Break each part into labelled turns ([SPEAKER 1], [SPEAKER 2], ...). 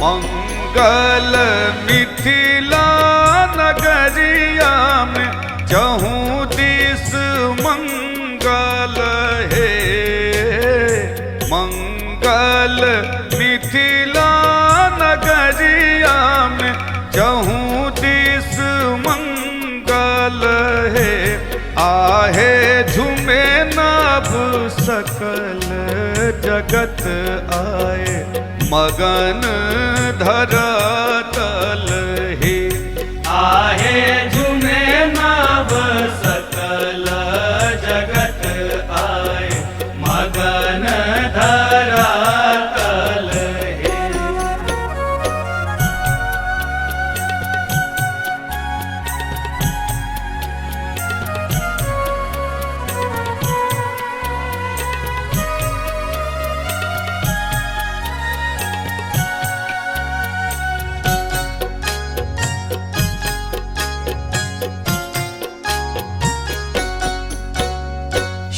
[SPEAKER 1] मंगल मिथिला नगरिया में चहु दिस मंगल है। मंगल मिथिला नगरिया में चहु दिस मंगल है। आहे झूमे नभ सकल जगत आए मगन धरातल हे।
[SPEAKER 2] आहे झूमे नभ सकल जगत आए मगन धरातल हे।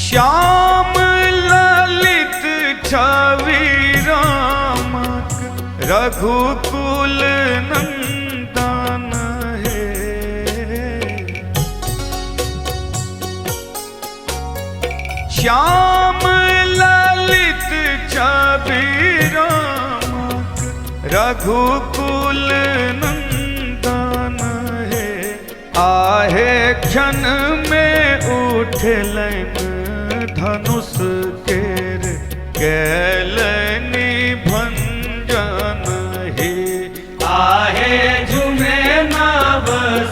[SPEAKER 1] श्याम ललित छवि रामक रघुकुल नंदन है। श्याम ललित छवि रामक रघुकुल नंदन है। आहे क्षण में उठलन धनुष केर कैलनी भंजन हे।
[SPEAKER 2] आहे झूमे नभ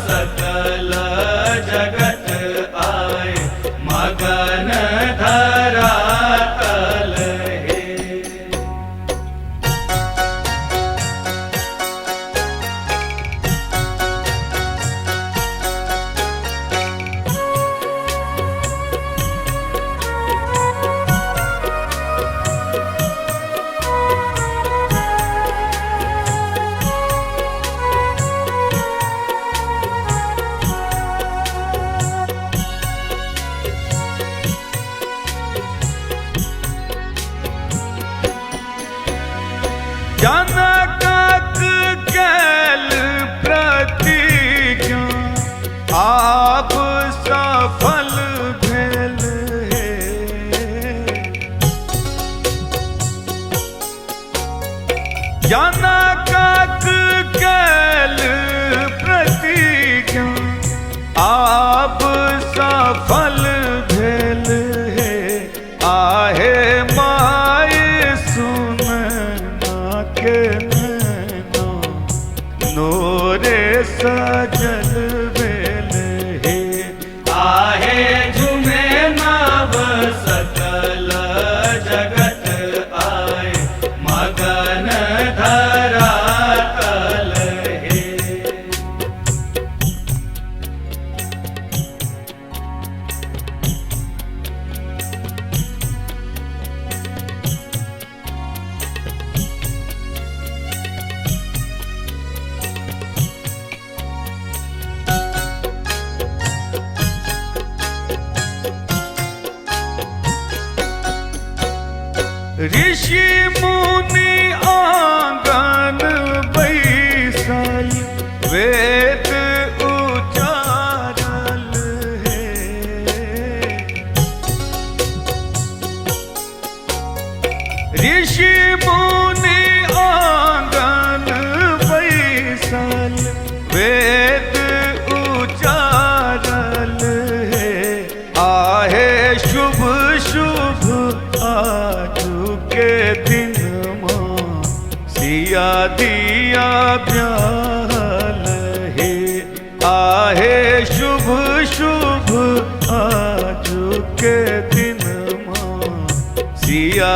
[SPEAKER 2] सकल जगत आए मगन धरातल हे।
[SPEAKER 1] जनकक कैल प्रतिज्ञा आप सफल भेल हे। जनकक कैल प्रतिज्ञा आप सफल भेल हे। आहे माय के नैना नोरे सजल बेल हे।
[SPEAKER 2] आहे झूमे नभ सकल जगत आए मगन धरातल हे।
[SPEAKER 1] ऋषि मुनि आंगन बैसल वेद उचारल है। ऋषि मुनि आंगन बैसल वेद उचारल है। आहे शुभ शुभ आजू के दिन मां सिया दिया ब्याल हे। आहे शुभ शुभ आजू के दिन मां सिया